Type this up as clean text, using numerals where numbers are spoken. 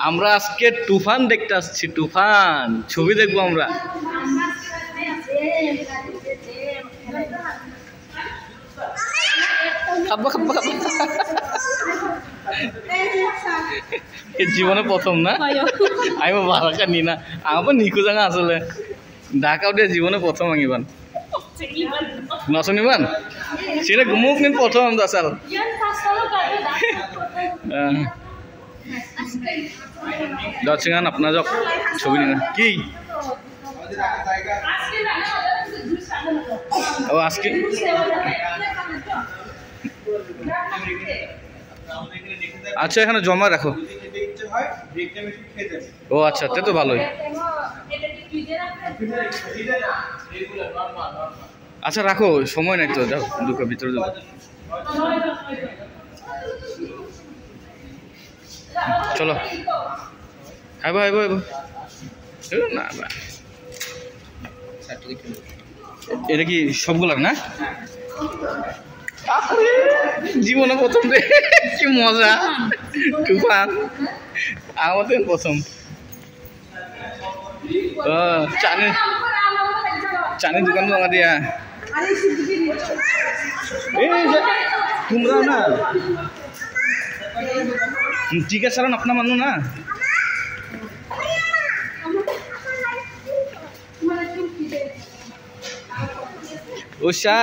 আমরা আজকে তুফান দেখতে আসছি, তুফান ছবি দেখবো আমরা। খাবো খাবো খাবো, জীবনে প্রথম না, আমি ভালো নি না আমার নিখু জায়গা আসলে ঢাকা উঠে জীবনে প্রথম আঙিবান নচনিবান সেটা মোক নিন প্রথম দাসাল দর্শক আপনার যাক ছবি নিন কি ও আজকে আচ্ছা এখানে জমা রাখো। ও আচ্ছা তে তো ভালোই। আচ্ছা রাখো, সময় নাই তো, যাও দুটো ভিতরে যাও। চলো আইব আইব আইব না এটা কি সবগুলার না? জীবনে প্রথম রে, কি মজা তুফান আমাদের প্রথম। চানি চানি দোকান জমা দিয়া তোমরা না ঠিক আছে আপনার মানুষ না উষা